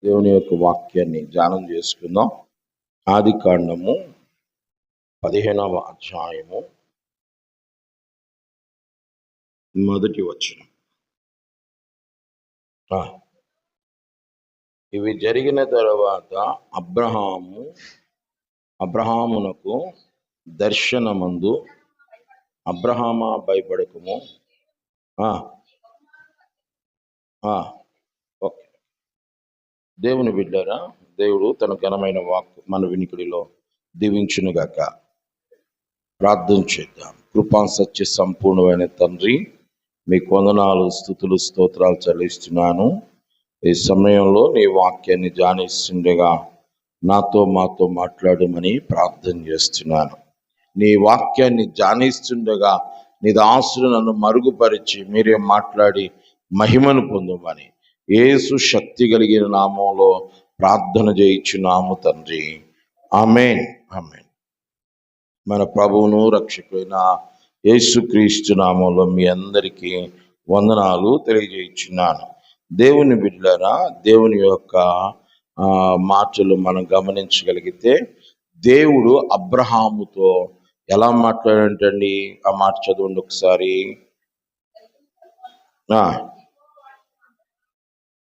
దేవుని యొక్క వాక్యాన్ని ధ్యానం చేసుకుందాం. ఆదికాండము 15వ అధ్యాయము 1వ వచనం. ఇవి జరిగిన తర్వాత అబ్రహామునకు దర్శనమందు అబ్రహామా భయపడకము. ఓకే, దేవుని బిడ్డారా, దేవుడు తన ఘనమైన వాక్కు మన వినికిడిలో దీవించునుగాక. ప్రార్థన చేద్దాం. కృపా సత్య సంపూర్ణమైన తండ్రి, మీకు వందనాలు, స్తుతులు, స్తోత్రాలు చెల్లిస్తున్నాను. ఈ సమయంలో నీ వాక్యాన్ని ధ్యానిస్తుండగా మాతో మాట్లాడమని ప్రార్థన చేస్తున్నాను. నీ వాక్యాన్ని ధ్యానిస్తుండగా నీ దాసుడు నన్ను మరుగుపరిచి మీరే మాట్లాడి మహిమను పొందమని యేసు శక్తి కలిగిన నామంలో ప్రార్థన చేయించున్నాము తండ్రి. ఆమేన్, ఆమేన్. మన ప్రభువును రక్షకుడైన యేసుక్రీస్తు నామంలో మీ అందరికీ వందనాలు తెలియజేయించున్నాను. దేవుని బిడ్డలారా, దేవుని యొక్క మాటలు మనం గమనించగలిగితే దేవుడు అబ్రహాముతో ఎలా మాట్లాడంటండి? ఆ మాట చదవండి ఒకసారి.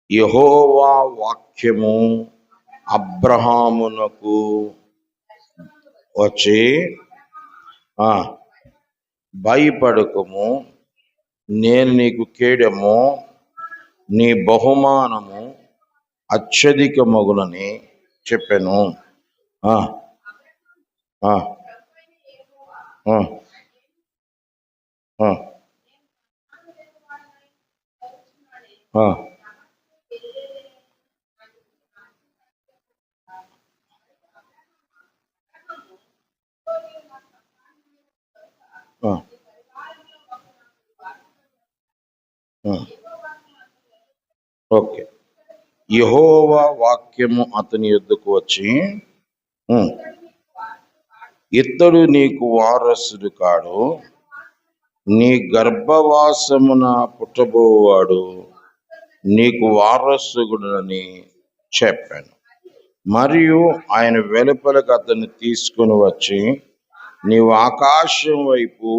యెహోవా వాక్యము అబ్రహామునకు వచ్చి, భయపడకము, నేను నీకు కేడము, నీ బహుమానము అత్యధికమగునని చెప్పాను. ఓకే, యెహోవా వాక్యము అతని యొద్దకు వచ్చి, ఇతడు నీకు వారసుడు కాడు, నీ గర్భవాసమున పుట్టబోవాడు నీకు వారసుడునని చెప్పాను. మరియు ఆయన వెలుపలకు అతన్ని తీసుకుని వచ్చి, నీవు ఆకాశం వైపు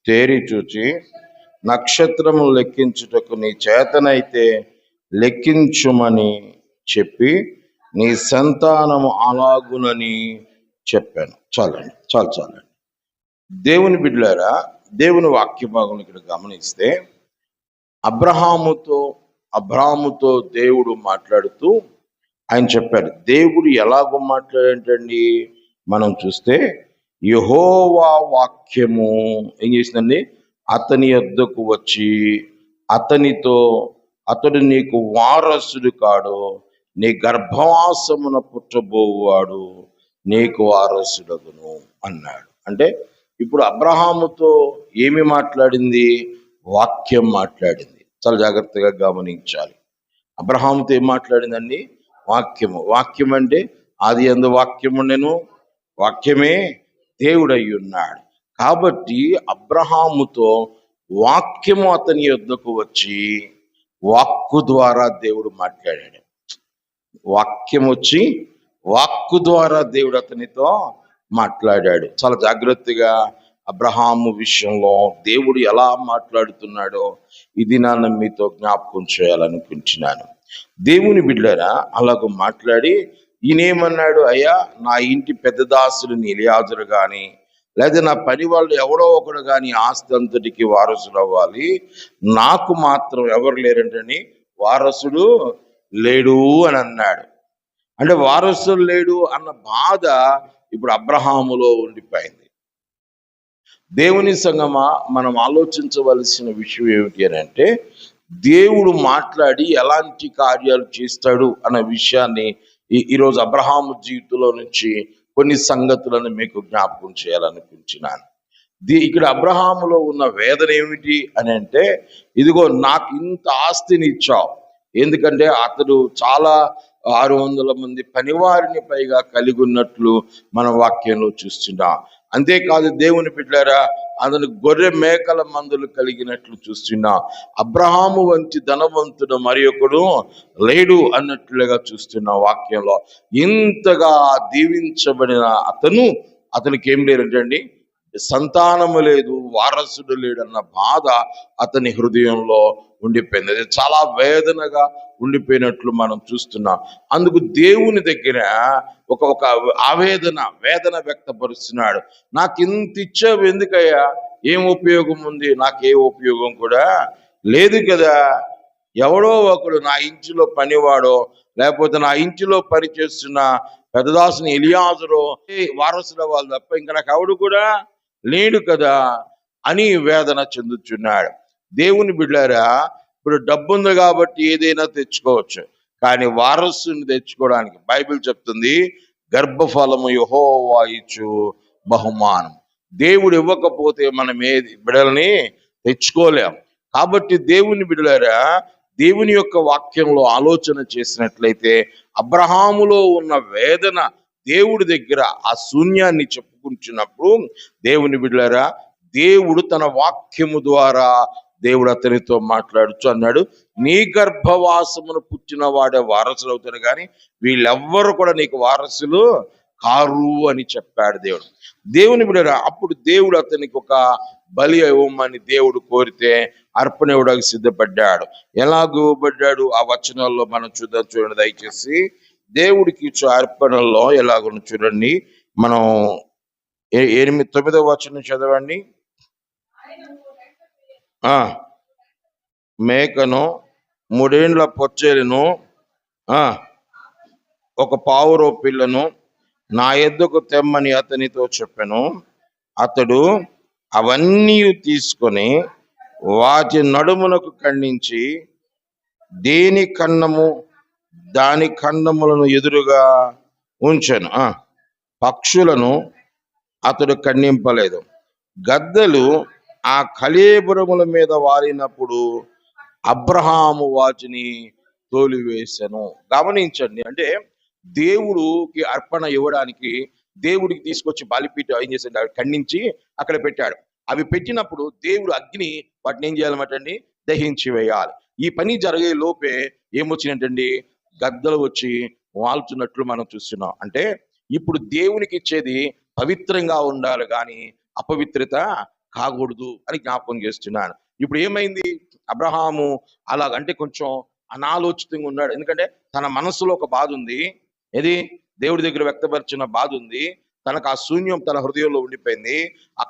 తేరి చూచి నక్షత్రము లెక్కించుటకు నీ చేతనైతే లెక్కించుమని చెప్పి, నీ సంతానము అలాగునని చెప్పాను. చాలండి. దేవుని బిడ్డలారా, దేవుని వాక్య భాగం ఇక్కడ గమనిస్తే అబ్రహాముతో దేవుడు మాట్లాడుతూ ఆయన చెప్పాడు. దేవుడు ఎలాగో మాట్లాడేంటండి? మనం చూస్తే యెహోవా వాక్యము ఏం చేసిందండి? అతని యొద్దకు వచ్చి అతనితో, అతడు నీకు వారసుడు కాడు, నీ గర్భవాసమున పుట్టబోవాడు నీకు వారసుడగును అన్నాడు. అంటే ఇప్పుడు అబ్రహాముతో ఏమి మాట్లాడింది? వాక్యం మాట్లాడింది. చాలా జాగ్రత్తగా గమనించాలి. అబ్రహాముతో ఏం మాట్లాడిందండి? వాక్యం అంటే ఆది యందు వాక్యము ఉండెను, వాక్యమే దేవుడై ఉన్నాడు. కాబట్టి అబ్రహాముతో వాక్యము అతని యొద్దకు వచ్చి వాక్కు ద్వారా దేవుడు మాట్లాడాడు. వాక్యం వచ్చి వాక్కు ద్వారా దేవుడు అతనితో మాట్లాడాడు. చాలా జాగ్రత్తగా అబ్రహాము విషయంలో దేవుడు ఎలా మాట్లాడుతున్నాడో ఇది నన్ను మీతో జ్ఞాపకం చేయాలనుకుంటున్నాను. దేవుని బిడ్డలారా, అలాగ మాట్లాడి ఈయనేమన్నాడు? అయ్యా, నా ఇంటి పెద్ద దాసుడు ఎలియాజరు కానీ, లేదా నా పని వాళ్ళు ఎవడో ఒకడు కానీ ఆస్తి అంతటికి వారసుడు అవ్వాలి, నాకు మాత్రం ఎవరు లేరంటని వారసుడు లేడు అని అన్నాడు. అంటే వారసుడు లేడు అన్న బాధ ఇప్పుడు అబ్రహాములో ఉండిపోయింది. దేవుని సంగమా, మనం ఆలోచించవలసిన విషయం ఏమిటి అని అంటే, దేవుడు మాట్లాడి ఎలాంటి కార్యాలు చేస్తాడు అన్న విషయాన్ని ఈరోజు అబ్రహాము జీవితంలో నుంచి కొన్ని సంగతులను మీకు జ్ఞాపకం చేయాలనుకుంటున్నాను. ఇక్కడ అబ్రహాములో ఉన్న వేదన ఏమిటి అని అంటే, ఇదిగో నాకు ఇంత ఆస్తిని ఇచ్చావు. ఎందుకంటే అతడు చాలా 600 మంది పనివారిని పైగా కలిగి ఉన్నట్లు మన వాక్యంలో చూస్తున్నాం. అంతేకాదు దేవుని బిడ్డలారా, అతను గొర్రె మేకల మందులు కలిగినట్లు చూస్తున్నా. అబ్రహాము వంటి ధనవంతుడు మరి ఒకడు లేడు అన్నట్లుగా చూస్తున్న వాక్యంలో. ఇంతగా దీవించబడిన అతనికి ఏం లేదంటండి, సంతానము లేదు, వారసుడు లేడన్న బాధ అతని హృదయంలో ఉండిపోయింది. అది చాలా వేదనగా ఉండిపోయినట్లు మనం చూస్తున్నాం. అందుకు దేవుని దగ్గర ఒక వేదన వ్యక్తపరుస్తున్నాడు. నాకు ఇంత ఇచ్చావు ఎందుకయ్యా, ఏం ఉపయోగం ఉంది, నాకే ఉపయోగం కూడా లేదు కదా. ఎవడో ఒకడు నా ఇంటిలో పనివాడో, లేకపోతే నా ఇంటిలో పని చేస్తున్న పెద్దదాసుని ఎలియాజరో వారసుల వాళ్ళు తప్ప ఇంకా నాకు ఎవడు కూడా లేడు కదా అని వేదన చెందుతున్నాడు. దేవుని బిడ్డారా, ఇప్పుడు డబ్బు ఉంది కాబట్టి ఏదైనా తెచ్చుకోవచ్చు, కానీ వారసుని తెచ్చుకోవడానికి బైబిల్ చెప్తుంది, గర్భఫలము యెహోవా ఇచ్చు బహుమానం. దేవుడు ఇవ్వకపోతే మనం ఏది బిడ్డలని తెచ్చుకోలేం. కాబట్టి దేవుని బిడ్డలారా, దేవుని యొక్క వాక్యంలో ఆలోచన చేసినట్లయితే అబ్రహాములో ఉన్న వేదన దేవుడి దగ్గర ఆ శూన్యాన్ని చెప్పుకుంటున్నప్పుడు, దేవుని బిడ్డలారా, దేవుడు తన వాక్యము ద్వారా దేవుడు అతనితో మాట్లాడుచు అన్నాడు, నీ గర్భవాసమును పుట్టిన వాడే వారసులు అవుతారు, కానీ వీళ్ళెవ్వరు కూడా నీకు వారసులు కారు అని చెప్పాడు దేవుడు. దేవుని బిడ్డలారా, అప్పుడు దేవుడు అతనికి ఒక బలి ఇవ్వమని దేవుడు కోరితే అర్పణ ఇవ్వడానికి సిద్ధపడ్డాడు. ఎలాగ ఇవ్వబడ్డాడు ఆ వచనాల్లో మనం చూడండి దయచేసి. దేవుడికి ఇచ్చే అర్పణల్లో ఎలాగో చూడండి. మనం 9వ వచనం చదవండి. మేకను 3 ఏండ్ల పొచ్చేలును ఒక పావురో పిల్లను నా యొద్దకు తెమ్మని అతనితో చెప్పెను. అతడు అవన్నీ తీసుకొని వాటి నడుమునకు ఖండించి దేని కన్నము దాని ఖండములను ఎదురుగా ఉంచెను. పక్షులను అతడు ఖండింపలేదు. గద్దలు ఆ కళేబురముల మీద వాలినప్పుడు అబ్రహాము వాటిని తోలివేసెను. గమనించండి, అంటే దేవుడికి అర్పణ ఇవ్వడానికి దేవుడికి తీసుకొచ్చి బలిపీఠం ఏం చేశాడు, ఖండించి అక్కడ పెట్టాడు. అవి పెట్టినప్పుడు దేవుడు అగ్ని వాటిని ఏం చేయాలన్నమాటండి, దహించి వేయాలి. ఈ పని జరిగే లోపే ఏమొచ్చినట్టండి, గద్దలు వచ్చి వాల్చున్నట్లు మనం చూస్తున్నాం. అంటే ఇప్పుడు దేవునికి ఇచ్చేది పవిత్రంగా ఉండాలి కానీ అపవిత్రత కాకూడదు అని జ్ఞాపకం చేస్తున్నాను. ఇప్పుడు ఏమైంది, అబ్రహాము అలాగంటే కొంచెం అనాలోచితంగా ఉన్నాడు. ఎందుకంటే తన మనసులో ఒక బాధ ఉంది, ఏది దేవుడి దగ్గర వ్యక్తపరిచిన బాధ ఉంది, తనకు ఆ శూన్యం తన హృదయంలో ఉండిపోయింది.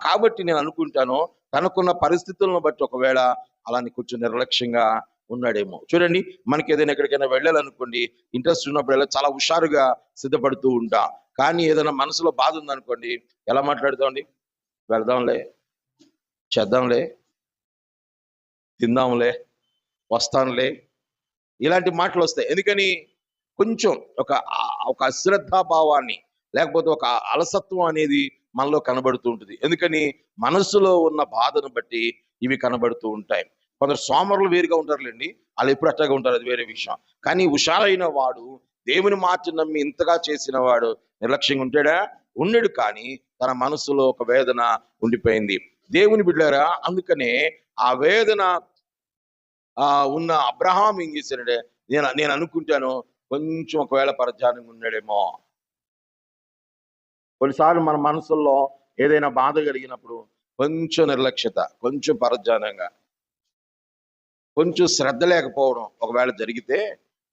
కాబట్టి నేను అనుకుంటాను తనకున్న పరిస్థితులను బట్టి ఒకవేళ అలాని కొంచెం నిర్లక్ష్యంగా ఉన్నాడేమో. చూడండి, మనకి ఏదైనా ఎక్కడికైనా వెళ్ళాలనుకోండి, ఇంట్రెస్ట్ ఉన్నప్పుడు చాలా హుషారుగా సిద్ధపడుతూ ఉంటాం. కానీ ఏదైనా మనసులో బాధ ఉందనుకోండి, ఎలా మాట్లాడుతామండి, వెళ్దాంలే, చేద్దాంలే, తిందాంలే, వస్తానులే, ఇలాంటి మాటలు వస్తాయి. ఎందుకని, కొంచెం ఒక అశ్రద్ధాభావాన్ని లేకపోతే ఒక అలసత్వం అనేది మనలో కనబడుతూ ఉంటుంది. ఎందుకని, మనసులో ఉన్న బాధను బట్టి ఇవి కనబడుతూ ఉంటాయి. కొందరు సోమరులు వేరుగా ఉంటారులేండి, వాళ్ళు ఎప్పుడు అట్లాగా ఉంటారు, అది వేరే విషయం. కానీ హుషారైన వాడు, దేవుని మాట నమ్మి ఇంతగా చేసిన వాడు నిర్లక్ష్యంగా ఉంటాడా, ఉండడు. కానీ తన మనసులో ఒక వేదన ఉండిపోయింది. దేవుని బిడ్డలారా, అందుకనే ఆ వేదన ఉన్న అబ్రహాం ఏం చేశాడంటే, నేను అనుకుంటాను కొంచెం ఒకవేళ పరధ్యానంగా ఉన్నాడేమో. కొన్నిసార్లు మన మనసుల్లో ఏదైనా బాధ కలిగినప్పుడు కొంచెం నిర్లక్ష్యత, కొంచెం పరధ్యానంగా, కొంచెం శ్రద్ధ లేకపోవడం ఒకవేళ జరిగితే,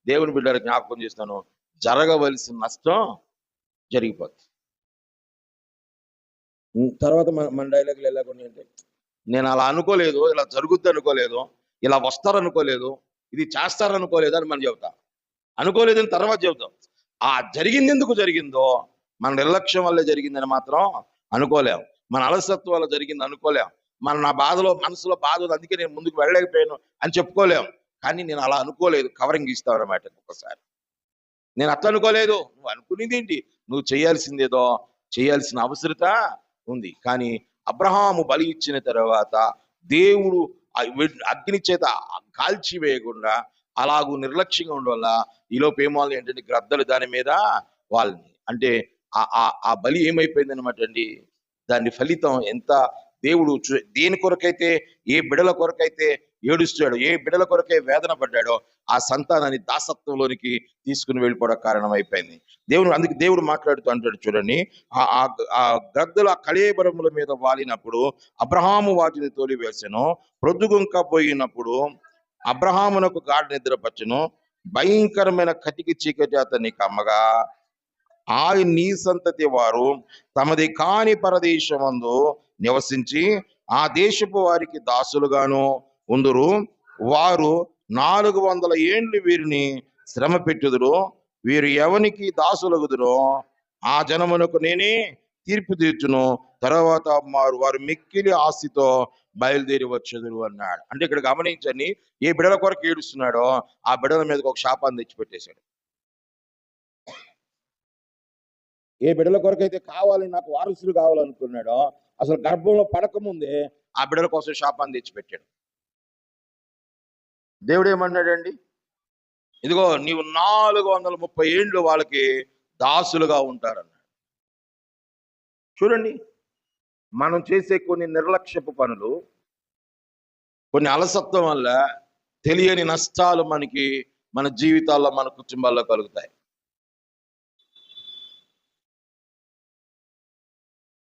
దేవుని బిడ్డలు జ్ఞాపకం చేస్తాను, జరగవలసిన నష్టం జరిగిపోతుంది. తర్వాత మన డైలాగులు ఎలా కొన్ని అంటే, నేను అలా అనుకోలేదు, ఇలా జరుగుద్ది అనుకోలేదు, ఇలా వస్తారనుకోలేదు, ఇది చేస్తారనుకోలేదు అని మనం చెబుతాం. అనుకోలేదని తర్వాత చెబుతాం. ఆ జరిగింది ఎందుకు జరిగిందో, మన నిర్లక్ష్యం వల్ల జరిగిందని మాత్రం అనుకోలేం, మన అలసత్వం వల్ల జరిగింది అనుకోలేం, నా బాధలో మనసులో బాధ ఉంది అందుకే నేను ముందుకు వెళ్ళలేకపోయాను అని చెప్పుకోలేం. కానీ నేను అలా అనుకోలేదు, కవరింగ్ ఇస్తావన్నమాట. ఒక్కసారి నేను అట్లా అనుకోలేదు, నువ్వు అనుకునేది ఏంటి, నువ్వు చేయాల్సిందేదో చేయాల్సిన అవసరత ఉంది. కానీ అబ్రహాము బలి ఇచ్చిన తర్వాత దేవుడు అగ్ని చేత కాల్చి వేయకుండా అలాగూ నిర్లక్ష్యంగా ఉండడం వల్ల ఈలోపు ఏమో ఏంటంటే గ్రద్దలు దాని మీద వాళ్ళని, అంటే ఆ బలి ఏమైపోయింది అనమాట అండి, దాని ఫలితం ఎంత దేవుడు దేని కొరకైతే, ఏ బిడల కొరకైతే ఏడుస్తాడో, ఏ బిడల కొరకై వేదన పడ్డాడో ఆ సంతానాన్ని దాసత్వంలోనికి తీసుకుని వెళ్ళిపోవడం కారణం అయిపోయింది. అందుకే దేవుడు మాట్లాడుతూ అంటాడు చూడండి, ఆ గద్దల కళేబరముల మీద వాలినప్పుడు అబ్రహాము వాటిని తోలివేసెను, ప్రొద్దుగుంక పోయినప్పుడు అబ్రహామునకు గాఢ నిద్రపచ్చును, భయంకరమైన కటికి చీకటి అతన్ని కమ్మగా ఆయన నీ సంతతి వారు తమది కాని పరదేశమందు నివసించి ఆ దేశపు వారికి దాసులుగాను ఉందురు. వారు 400 ఏండ్లు వీరిని శ్రమ పెట్టుదురు. వీరు ఎవనికి దాసులగుదురో ఆ జనమునకు నేనే తీర్పు తీర్చును. తర్వాత వారు మిక్కిలి ఆస్తితో బయలుదేరి వచ్చేదురు అన్నాడు. అంటే ఇక్కడ గమనించండి, ఏ బిడల కొరకు ఏడుస్తున్నాడో ఆ బిడల మీదకి ఒక శాపాన్ని తెచ్చిపెట్టేశాడు. ఏ బిడల కొరకైతే కావాలి, నాకు వారసులు కావాలనుకున్నాడో అసలు గర్భంలో పడకముందే ఆ బిడల కోసం శాపాన్ని తెచ్చిపెట్టాడు. దేవుడు ఏమన్నాడండి, ఇదిగో నీవు 430 ఏండ్లు వాళ్ళకి దాసులుగా ఉంటారన్నాడు. చూడండి, మనం చేసే కొన్ని నిర్లక్ష్యపు పనులు, కొన్ని అలసత్వం వల్ల తెలియని నష్టాలు మన జీవితాల్లో, మన కుటుంబాల్లో కలుగుతాయి.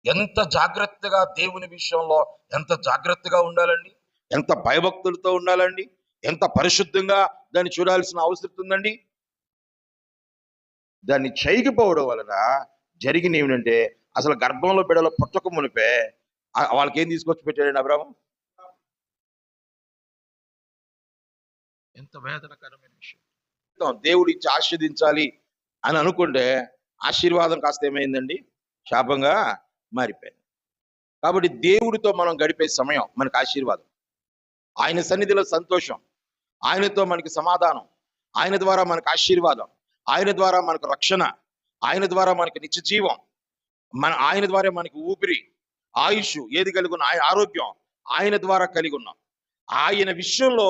ఎంత జాగ్రత్తగా దేవుని విషయంలో ఎంత జాగ్రత్తగా ఉండాలండి, ఎంత భయభక్తులతో ఉండాలండి, ఎంత పరిశుద్ధంగా దాన్ని చూడాల్సిన అవసరం ఉందండి. దాన్ని చేయకపోవడం వలన జరిగిన ఏమిటంటే, అసలు గర్భంలో బిడల పుట్టక మునిపే వాళ్ళకి ఏం తీసుకొచ్చి పెట్టాడండి అబ్రాహాము? ఎంత వేదనకరమైన విషయం. దేవుడు ఇచ్చి ఆశీర్వదించాలి అని అనుకుంటే ఆశీర్వాదం కాస్త ఏమైందండి, శాపంగా మారిపోయింది. కాబట్టి దేవుడితో మనం గడిపే సమయం మనకు ఆశీర్వాదం, ఆయన సన్నిధిలో సంతోషం, ఆయనతో మనకి సమాధానం, ఆయన ద్వారా మనకు ఆశీర్వాదం, ఆయన ద్వారా మనకు రక్షణ, ఆయన ద్వారా మనకి నిత్య జీవం, ఆయన ద్వారా మనకి ఊపిరి, ఆయుష్ ఏది కలిగి ఉన్న ఆరోగ్యం ఆయన ద్వారా కలిగి ఉన్నాం. ఆయన విషయంలో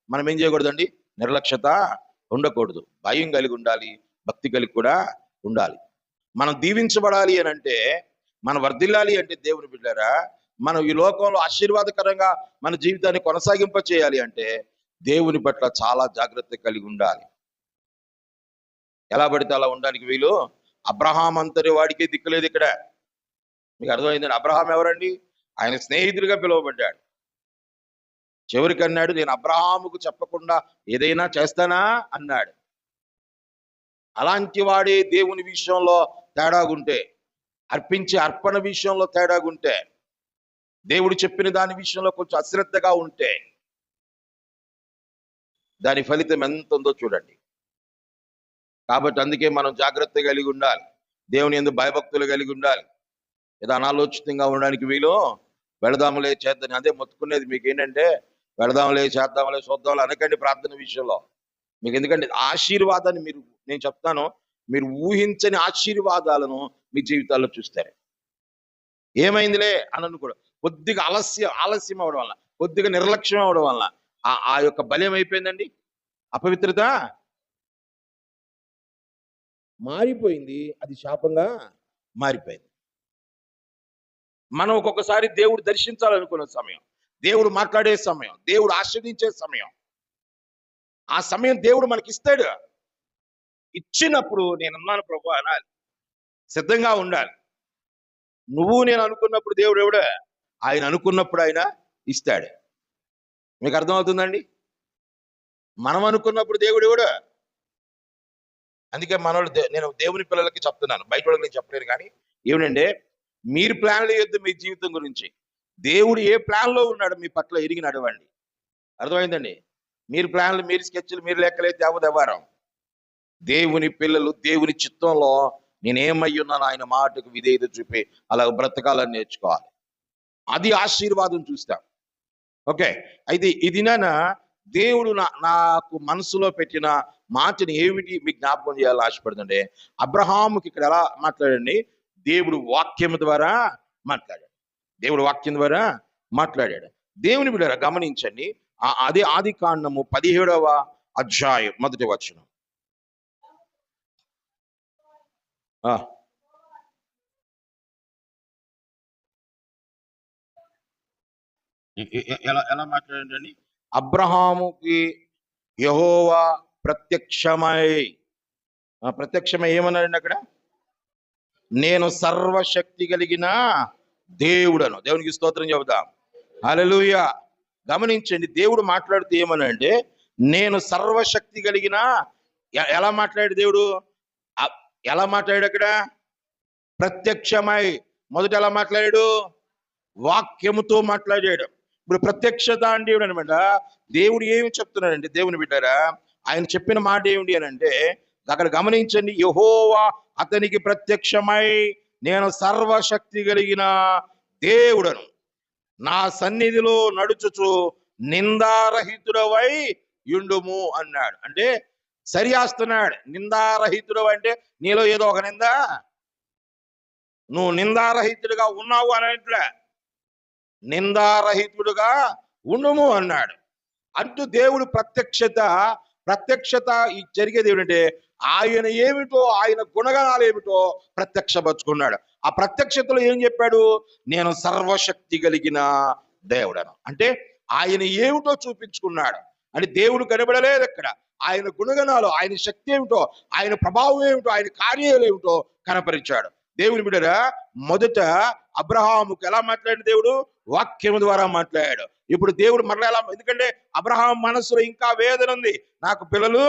మనం ఏం చేయకూడదండి, నిర్లక్ష్యత ఉండకూడదు. భయం కలిగి ఉండాలి, భక్తి కలిగి కూడా ఉండాలి. మనం దీవించబడాలి అని అంటే, మనం వర్ధిల్లాలి అంటే, దేవుని బిడ్డారా, మనం ఈ లోకంలో ఆశీర్వాదకరంగా మన జీవితాన్ని కొనసాగింప చేయాలి అంటే దేవుని పట్ల చాలా జాగ్రత్త కలిగి ఉండాలి. ఎలా పడితే అలా ఉండడానికి వీలు. అబ్రహాం అంతటి వాడికే దిక్కులేదు ఇక్కడ. మీకు అర్థమైందండి? అబ్రహాం ఎవరండి? ఆయన స్నేహితుడిగా పిలువబడ్డాడు. చివరికి అన్నాడు, నేను అబ్రహాముకు చెప్పకుండా ఏదైనా చేస్తానా అన్నాడు. అలాంటి వాడే దేవుని విషయంలో తేడాగుంటే, అర్పించే అర్పణ విషయంలో తేడాగుంటే, దేవుడు చెప్పిన దాని విషయంలో కొంచెం అశ్రద్ధగా ఉంటే దాని ఫలితం ఎంత ఉందో చూడండి. కాబట్టి అందుకే మనం జాగ్రత్త కలిగి ఉండాలి, దేవుని యందు భయభక్తులు కలిగి ఉండాలి. ఏదో అనాలోచితంగా ఉండడానికి వీలు. వెళదాములే చేద్దాం, అదే మొత్తుకునేది మీకు ఏంటంటే, వెళదాంలే చేద్దాంలే చూద్దాంలే అనకండి ప్రార్థన విషయంలో. మీకు ఎందుకంటే ఆశీర్వాదాన్ని నేను చెప్తాను, మీరు ఊహించని ఆశీర్వాదాలను మీ జీవితాల్లో చూస్తారు. ఏమైందిలే అని అనుకోవడం, కొద్దిగా ఆలస్యం అవడం వల్ల, కొద్దిగా నిర్లక్ష్యం అవడం వల్ల ఆ యొక్క బలం అయిపోయిందండి, అపవిత్రత మారిపోయింది, అది శాపంగా మారిపోయింది. మనం ఒక్కొక్కసారి దేవుడు దర్శించాలనుకున్న సమయం, దేవుడు మాట్లాడే సమయం, దేవుడు ఆశీర్వదించే సమయం, ఆ సమయం దేవుడు మనకిస్తాడు. ఇచ్చినప్పుడు నేనున్నాను ప్రభు అనాలి, సిద్ధంగా ఉండాలి. నువ్వు నేను అనుకున్నప్పుడు దేవుడు ఎవడా, ఆయన అనుకున్నప్పుడు ఆయన ఇస్తాడు. మీకు అర్థమవుతుందండి? మనం అనుకున్నప్పుడు దేవుడు ఎవడా. అందుకే నేను దేవుని పిల్లలకి చెప్తున్నాను, బయట వాళ్ళకి నేను చెప్పలేను. కానీ ఏమిటంటే, మీరు ప్లాన్లు వేయొద్దు మీ జీవితం గురించి. దేవుడు ఏ ప్లాన్లో ఉన్నాడు మీ పట్ల ఎరిగి నడవండి. అర్థమైందండి? మీరు ప్లాన్లు, మీరు స్కెచ్లు, మీరు లెక్కలైతే అవదవారం. దేవుని పిల్లలు దేవుని చిత్తంలో నేనేమై ఉన్నాను ఆయన మాటకు విధేయత చూపి అలా బ్రతకాలని నేర్చుకోవాలి. అది ఆశీర్వాదం చూస్తాం. ఓకే, అయితే ఇది దేవుడు నాకు మనసులో పెట్టిన మాటని ఏమిటి మీకు జ్ఞాపకం చేయాలని ఆశపడుతుంటే, అబ్రహాముకి ఇక్కడ ఎలా మాట్లాడండి, దేవుడు వాక్యం ద్వారా మాట్లాడాడు. దేవుడు వాక్యం ద్వారా మాట్లాడాడు. దేవుని బిడ్డలారా గమనించండి, అదే ఆదికాండము 17వ అధ్యాయం 1వ వచనం. ఎలా ఎలా మాట్లాడండి? అబ్రహాముకి యెహోవా ప్రత్యక్షమై ఏమన్నాడండి అక్కడ? నేను సర్వశక్తి కలిగిన దేవుడను. దేవునికి స్తోత్రం చెబుదాం. హల్లెలూయా. గమనించండి, దేవుడు మాట్లాడుతూ ఏమనంటే నేను సర్వశక్తి కలిగిన, ఎలా మాట్లాడాడు దేవుడు? ఎలా మాట్లాడాడు అక్కడ? ప్రత్యక్షమై. మొదట ఎలా మాట్లాడాడు? వాక్యముతో మాట్లాడాడు. ఇప్పుడు ప్రత్యక్షత అంటే ఏమిటనమాట? దేవుడు ఏమి చెప్తున్నాడంటే, దేవుని బిడ్డారా, ఆయన చెప్పిన మాట ఏమిటి అని అంటే అక్కడ గమనించండి, యెహోవా అతనికి ప్రత్యక్షమై నేను సర్వశక్తి కలిగిన దేవుడను, నా సన్నిధిలో నడుచుచు నిందారహితుడవై యుండుము అన్నాడు. అంటే సరిచేస్తున్నాడు. నిందారహితుడు అంటే నీలో ఏదో ఒక నింద, నువ్వు నిందారహితుడిగా ఉన్నావు అనేట్లే, నిందారహితుడుగా ఉండుము అన్నాడు. అంటూ దేవుడు ప్రత్యక్షత జరిగేది ఏమిటంటే ఆయన ఏమిటో, ఆయన గుణగణాలు ఏమిటో ప్రత్యక్షపరుచుకున్నాడు. ఆ ప్రత్యక్షతలో ఏం చెప్పాడు? నేను సర్వశక్తి కలిగిన దేవుడను. అంటే ఆయన ఏమిటో చూపించుకున్నాడు. అంటే దేవుడు కనబడలేదు అక్కడ. ఆయన గుణగణాలు, ఆయన శక్తి ఏమిటో, ఆయన ప్రభావం ఏమిటో, ఆయన కార్యాలు ఏమిటో కనపరిచాడు. దేవుని బిడ్డరా, మొదట అబ్రహాముకు ఎలా మాట్లాడిన దేవుడు? వాక్యము ద్వారా మాట్లాడాడు. ఇప్పుడు దేవుడు మరలా ఎలా? ఎందుకంటే అబ్రహాం మనసులో ఇంకా వేదన ఉంది. నాకు పిల్లలు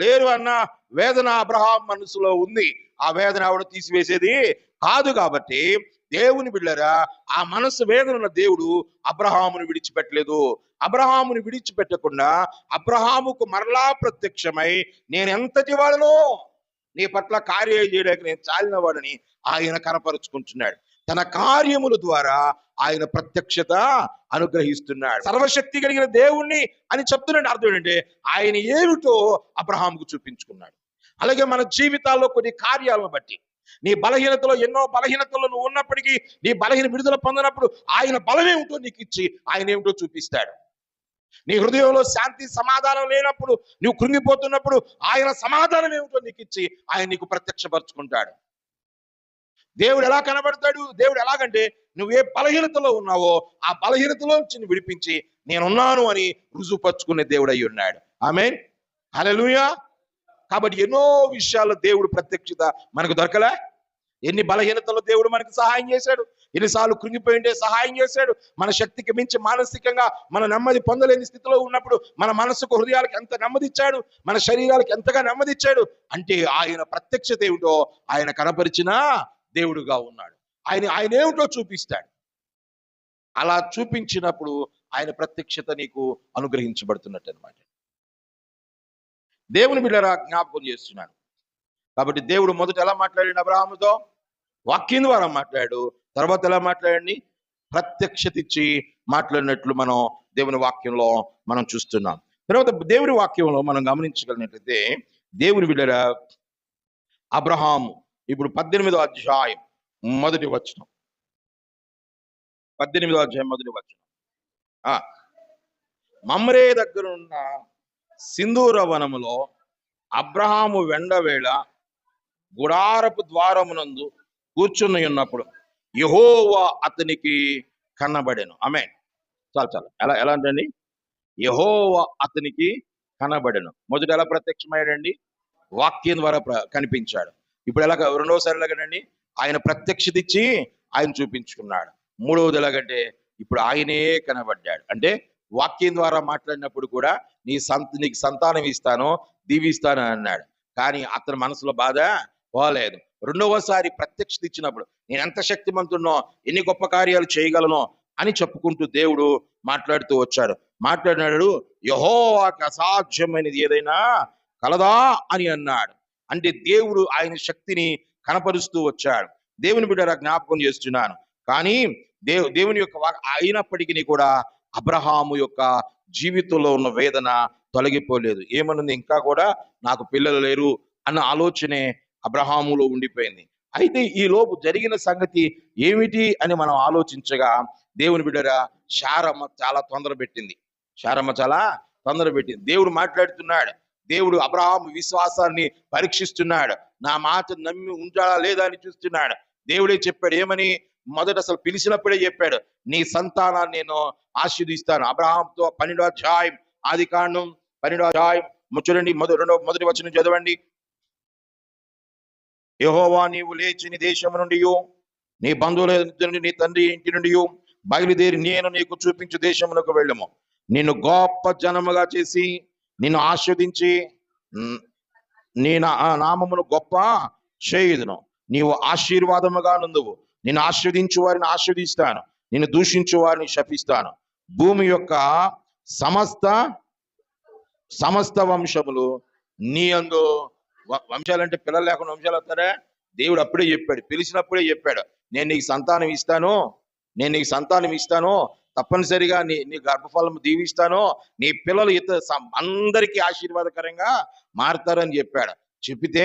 లేరు అన్న వేదన అబ్రహాం మనసులో ఉంది. ఆ వేదన ఆవిడ తీసివేసేది కాదు. కాబట్టి దేవుని బిడ్డరా, ఆ మనసు వేదన ఉన్న దేవుడు అబ్రహామును విడిచిపెట్టలేదు. అబ్రహామును విడిచిపెట్టకుండా అబ్రహాముకు మరలా ప్రత్యక్షమై నేను ఎంతటి వాడనో నీ పట్ల కార్యాలు చేయడానికి నేను చాలిన వాడని ఆయన కనపరుచుకుంటున్నాడు. తన కార్యముల ద్వారా ఆయన ప్రత్యక్షత అనుగ్రహిస్తున్నాడు. సర్వశక్తి కలిగిన దేవుణ్ణి అని చెప్తున్నాడు. అర్థం ఏంటంటే ఆయన ఏమిటో అబ్రహాముకు చూపించుకున్నాడు. అలాగే మన జీవితాల్లో కొన్ని కార్యాలను బట్టి, నీ బలహీనతలో ఎన్నో బలహీనతలు నువ్వు ఉన్నప్పటికీ నీ బలహీన విడుదల పొందినప్పుడు ఆయన బలమేమిటో నీకు ఇచ్చి ఆయన ఏమిటో చూపిస్తాడు. నీ హృదయంలో శాంతి సమాధానం లేనప్పుడు, నువ్వు కృంగిపోతున్నప్పుడు ఆయన సమాధానం ఏమిటో నీకు ఇచ్చి ఆయన నీకు ప్రత్యక్షపరుచుకుంటాడు. దేవుడు ఎలా కనబడతాడు? దేవుడు ఎలాగంటే నువ్వు ఏ బలహీనతలో ఉన్నావో ఆ బలహీనతలో నుంచి విడిపించి నేనున్నాను అని రుజువుపరుచుకునే దేవుడు అయి ఉన్నాడు. ఆమేన్, హల్లెలూయా. కాబట్టి ఎన్నో విషయాల్లో దేవుడు ప్రత్యక్షత మనకు దొరకలే. ఎన్ని బలహీనతలో దేవుడు మనకు సహాయం చేశాడు, ఎన్నిసార్లు కృంగిపోయింటే సహాయం చేశాడు. మన శక్తికి మించి మానసికంగా మన నెమ్మది పొందలేని స్థితిలో ఉన్నప్పుడు మన మనసుకు, హృదయాలకు ఎంత నెమ్మది ఇచ్చాడు, మన శరీరాలకు ఎంతగా నెమ్మది ఇచ్చాడు. అంటే ఆయన ప్రత్యక్షత ఏమిటో ఆయన కనపరిచిన దేవుడుగా ఉన్నాడు. ఆయన ఏమిటో చూపిస్తాడు. అలా చూపించినప్పుడు ఆయన ప్రత్యక్షత నీకు అనుగ్రహించబడుతున్నట్టు అనమాట. దేవుని బిడ్డరా, జ్ఞాపకం చేస్తున్నాను. కాబట్టి దేవుడు మొదట ఎలా మాట్లాడాడు అబ్రహాముతో? వాక్యం ద్వారా మాట్లాడు. తర్వాత ఎలా మాట్లాడండి? ప్రత్యక్షత ఇచ్చి మాట్లాడినట్లు మనం దేవుని వాక్యంలో మనం చూస్తున్నాం. తర్వాత దేవుని వాక్యంలో మనం గమనించగలిగినట్లయితే దేవుని బిడ్డరా, అబ్రహాము ఇప్పుడు 18వ అధ్యాయం మొదటి వచనం, 18వ అధ్యాయం మొదటి వచనం. మమ్రే దగ్గర ఉన్న సింధూర వనములో అబ్రహాము వెండవేళ గుడారపు ద్వారమునందు కూర్చుని ఉన్నప్పుడు యెహోవా అతనికి కనబడెను. ఆమేన్. చాలు. ఎలా అంటండి? యెహోవా అతనికి కనబడెను. మొదట ఎలా ప్రత్యక్షమయ్యాడండి? వాక్యం ద్వారా కనిపించాడు. ఇప్పుడు ఎలాగ? రెండవసారి ఎలాగండి? ఆయన ప్రత్యక్షత ఇచ్చి ఆయన చూపించుకున్నాడు. మూడవది ఎలాగంటే ఇప్పుడు ఆయనే కనబడ్డాడు. అంటే వాక్యం ద్వారా మాట్లాడినప్పుడు కూడా నీకు సంతానం ఇస్తాను, దీవిస్తాను అన్నాడు. కానీ అతని మనసులో బాధ పోలేదు. రెండవసారి ప్రత్యక్షత ఇచ్చినప్పుడు నేను ఎంత శక్తిమంతున్నో, ఎన్ని గొప్ప కార్యాలు చేయగలనో అని చెప్పుకుంటూ దేవుడు మాట్లాడుతూ వచ్చాడు. మాట్లాడినాడు, యెహోవాకు అసాధ్యమైనది ఏదైనా కలదా అని అన్నాడు. అంటే దేవుడు ఆయన శక్తిని కనపరుస్తూ వచ్చాడు. దేవుని బిడ్డరా, జ్ఞాపకం చేస్తున్నాను. కానీ దేవుని యొక్క అయినప్పటికీ కూడా అబ్రహాము యొక్క జీవితంలో ఉన్న వేదన తొలగిపోలేదు. ఏమనుంది? ఇంకా కూడా నాకు పిల్లలు లేరు అన్న ఆలోచనే అబ్రహాములో ఉండిపోయింది. అయితే ఈ లోపు జరిగిన సంగతి ఏమిటి అని మనం ఆలోచించగా దేవుని బిడ్డరా, శారమ్మ చాలా తొందర పెట్టింది. దేవుడు మాట్లాడుతున్నాడు. దేవుడు అబ్రహాము విశ్వాసాన్ని పరీక్షిస్తున్నాడు. నా మాట నమ్మి ఉంటాడా లేదా అని చూస్తున్నాడు. దేవుడే చెప్పాడు ఏమని? మొదట అసలు పిలిచినప్పుడే చెప్పాడు, నీ సంతానాన్ని నేను ఆశీర్దిస్తాను. అబ్రహాంతో 12వ అధ్యాయం, ఆదికాండం 12వ అధ్యాయం చూడండి, మొదటి వచనం చదవండి. యెహోవా, నీవు లేచి నీ దేశం నుండి, నీ బంధువుల నుండి, నీ తండ్రి ఇంటి నుండి బయలుదేరి నేను నీకు చూపించు దేశమునకు వెళ్ళము. నిన్ను గొప్ప జనముగా చేసి నిన్ను ఆస్వాదించి నీ నామమును గొప్ప చేయుదును. నీవు ఆశీర్వాదముగా నుందువు. నిన్ను ఆస్వాదించు వారిని ఆస్వాదిస్తాను, నిన్ను దూషించు వారిని శపిస్తాను. భూమి యొక్క సమస్త వంశములు నీ యందు, వంశాలంటే పిల్లలు లేకుండా వంశాలు వస్తారా? దేవుడు అప్పుడే చెప్పాడు, పిలిచినప్పుడే చెప్పాడు, నేను నీకు సంతానం ఇస్తాను, నేను నీకు సంతానం ఇస్తాను, తప్పనిసరిగా నీ గర్భఫలం దీవిస్తాను, నీ పిల్లలు అందరికీ ఆశీర్వాదకరంగా మారుతారని చెప్పాడు. చెప్పితే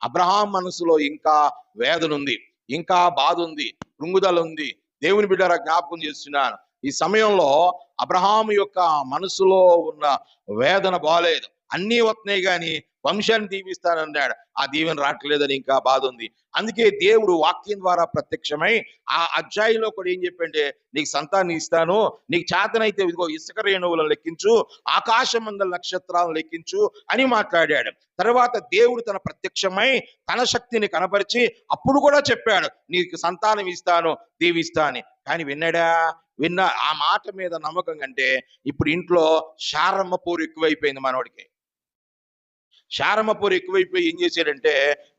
అబ్రహాం మనసులో ఇంకా వేదన ఉంది, ఇంకా బాధ ఉంది, కృంగుదల ఉంది. దేవుని బిడ్డరా జ్ఞాపకం చేస్తున్నాను, ఈ సమయంలో అబ్రహాము యొక్క మనసులో ఉన్న వేదన బాలేదు. అన్నీ వస్తున్నాయి కానీ వంశాన్ని దీవిస్తానన్నాడు, ఆ దీవెన రావట్లేదని ఇంకా బాధ ఉంది. అందుకే దేవుడు వాక్యం ద్వారా ప్రత్యక్షమై ఆ అధ్యాయంలో కూడా ఏం చెప్పంటే, నీకు సంతానం ఇస్తాను, నీకు చేతనైతే ఇదిగో ఇసుక రేణువులను లెక్కించు, ఆకాశమందల నక్షత్రాలను లెక్కించు అని మాట్లాడాడు. తర్వాత దేవుడు తన ప్రత్యక్షమై తన శక్తిని కనపరిచి అప్పుడు కూడా చెప్పాడు, నీకు సంతానం ఇస్తాను, దీవిస్తాను. కానీ విన్న ఆ మాట మీద నమ్మకం కంటే ఇప్పుడు ఇంట్లో శారమ్మ పోరు ఎక్కువైపోయింది. మనోడికి శారమ్మ పోరు ఎక్కువైపోయి ఏం చేశాడంటే,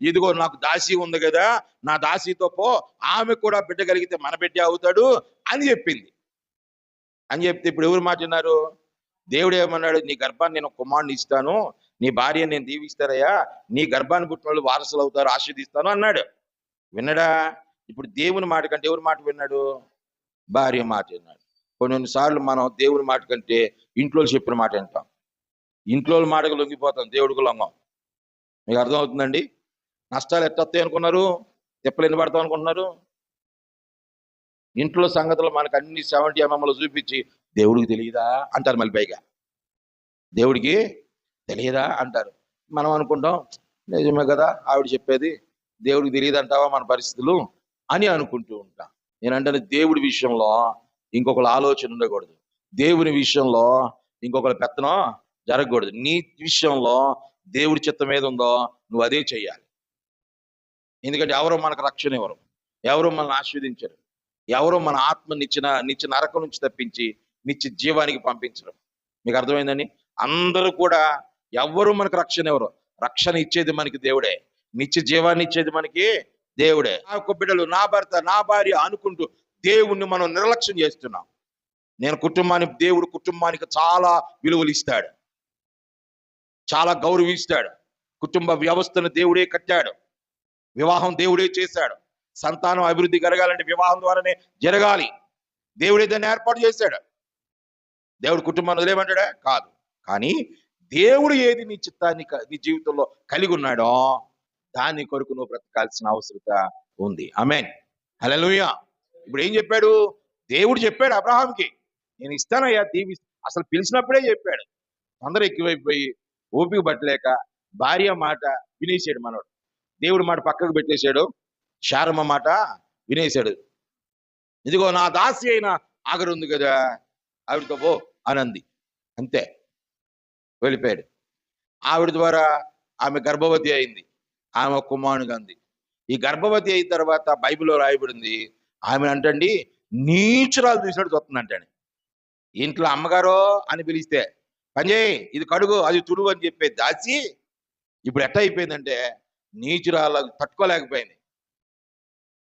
ఇదిగో నాకు దాసి ఉంది కదా, నా దాసితో పో, ఆమె కూడా బిడ్డ కలిగితే మన బిడ్డ అవుతాడు అని చెప్పింది. అని చెప్తే ఇప్పుడు ఎవరు మాట్లాడినారు? దేవుడు ఏమన్నాడు, నీ గర్భాన్ని నేను కుమారుని ఇస్తాను, నీ భార్యని నేను దీవిస్తారయ్యా, నీ గర్భాన్ని పుట్టిన వాళ్ళు వారసులు అవుతారు, ఆశీర్దిస్తాను అన్నాడు. విన్నాడా? ఇప్పుడు దేవుని మాట కంటే ఎవరి మాట విన్నాడు? భార్య మాట విన్నాడు. కొన్నిసార్లు మనం దేవుని మాట కంటే ఇంట్లో చెప్పిన మాట వింటాం, ఇంట్లో మాటకు లొంగిపోతాం, దేవుడికి లొంగం. మీకు అర్థమవుతుందండి? నష్టాలు ఎట్టొస్తాయి అనుకున్నారు, తిప్పలు ఎన్ని పడతాం అనుకుంటున్నారు? ఇంట్లో సంగతులు మనకు అన్ని 70 mm చూపించి దేవుడికి తెలియదా అంటారు. మళ్ళీ పైగా దేవుడికి తెలియదా అంటారు. మనం అనుకుంటాం, నిజమే కదా ఆవిడ చెప్పేది, దేవుడికి తెలియదు అంటావా మన పరిస్థితులు అని అనుకుంటూ ఉంటాం. నేనంటే దేవుడి విషయంలో ఇంకొకరు ఆలోచన ఉండకూడదు, దేవుని విషయంలో ఇంకొకరు పెత్తనం జరగకూడదు. నీ విషయంలో దేవుడి చిత్తం ఏది ఉందో నువ్వు అదే చెయ్యాలి. ఎందుకంటే ఎవరో మనకు రక్షణ ఇవ్వరు, ఎవరో మనల్ని ఆస్వాదించరు, ఎవరో మన ఆత్మ నిత్య నరకం నుంచి తప్పించి నిత్య జీవానికి పంపించరు. మీకు అర్థమైందండి? అందరూ కూడా ఎవరు మనకు రక్షణ ఇవ్వరు, రక్షణ ఇచ్చేది మనకి దేవుడే, నిత్య జీవాన్ని ఇచ్చేది మనకి దేవుడే. నా బిడ్డలు, నా భర్త, నా భార్య అనుకుంటూ దేవుణ్ణి మనం నిర్లక్ష్యం చేస్తున్నాం. దేవుడు కుటుంబానికి చాలా విలువలు ఇస్తాడు, చాలా గౌరవిస్తాడు. కుటుంబ వ్యవస్థను దేవుడే కట్టాడు, వివాహం దేవుడే చేశాడు. సంతానం అభివృద్ధి కలగాలంటే వివాహం ద్వారానే జరగాలి. దేవుడే దాన్ని ఏర్పాటు చేశాడు. దేవుడు కుటుంబాన్ని వదిలేయమంటాడా? కాదు. కానీ దేవుడు ఏది నీ చిత్తాన్ని నీ జీవితంలో కలిగి ఉన్నాడో దాని కొరకు నువ్వు బ్రతకాల్సిన అవసరత ఉంది. ఆమేన్, హల్లెలూయా. ఇప్పుడు ఏం చెప్పాడు? దేవుడు చెప్పాడు అబ్రహాంకి, నేను ఇస్తానయ్యా, అసలు పిలిచినప్పుడే చెప్పాడు. అందరూ ఎక్కువైపోయి ఓపిక పట్టలేక భార్య మాట వినేసాడు మనోడు. దేవుడి మాట పక్కకు పెట్టేశాడు, శారమ్మ మాట వినేశాడు. ఇదిగో నా దాసి అయిన ఆగరు ఉంది కదా, ఆవిడతో పో అనంది. అంతే, వెళ్ళిపోయాడు. ఆవిడ ద్వారా ఆమె గర్భవతి అయింది, ఆమె కుమారునిగా అంది. ఈ గర్భవతి అయిన తర్వాత బైబిల్లో రాయబడింది, ఆమె అంటండి నీచురాలు చూసినట్టు చూస్తుందంటాడు. ఇంట్లో అమ్మగారో అని పిలిస్తే పనిచేయి, ఇది కడుగు, అది తుడువు అని చెప్పే దాసి ఇప్పుడు ఎట్ట అయిపోయిందంటే నీచురాలు తట్టుకోలేకపోయింది.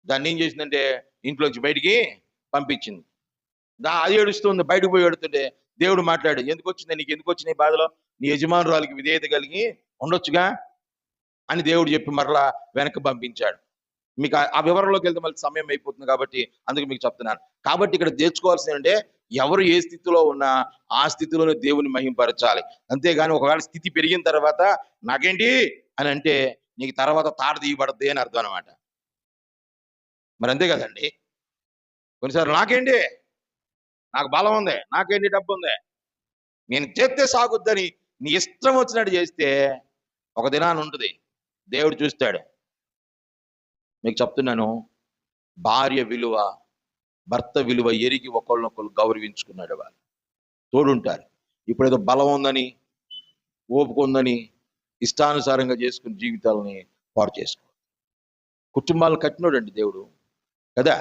దాన్ని ఏం చేసిందంటే ఇంట్లోంచి బయటికి పంపించింది. అది ఏడుస్తుంది, బయటకు పోయి ఏడుతుంటే దేవుడు మాట్లాడు, ఎందుకు వచ్చింది నీకు, ఎందుకు వచ్చినాయి బాధలో, నీ యజమానురాలకి విధేయత కలిగి ఉండొచ్చుగా అని దేవుడు చెప్పి మరలా వెనక్కి పంపించాడు. మీకు ఆ వివరంలోకి వెళ్తే మళ్ళీ సమయం అయిపోతుంది కాబట్టి అందుకు మీకు చెప్తున్నాను. కాబట్టి ఇక్కడ తెచ్చుకోవాల్సింది అంటే ఎవరు ఏ స్థితిలో ఉన్నా ఆ స్థితిలోనే దేవుని మహింపరచాలి. అంతేగాని ఒకవేళ స్థితి పెరిగిన తర్వాత నాకేంటి అని అంటే నీకు తర్వాత తాట తీయబడద్ది అని అర్థం అనమాట. మరి అంతే కదండి. కొన్నిసార్లు నాకేంటి, నాకు బలం ఉంది, నాకేంటి డబ్బు ఉంది, నేను చేస్తే సాగుద్దని నీ ఇష్టం వచ్చినట్టు చేస్తే ఒక దినాన్ని ఉంటుంది, దేవుడు చూస్తాడు. మీకు చెప్తున్నాను, భార్య విలువ, భర్త విలువ ఎరిగి ఒకళ్ళనొకళ్ళు గౌరవించుకున్నాడు. వాళ్ళు తోడుంటారు. ఇప్పుడు ఏదో బలం ఉందని, ఓపిక ఉందని ఇష్టానుసారంగా చేసుకుని జీవితాలని పాడు చేసుకో. కుటుంబాలను కట్టినోడండి దేవుడు కదా.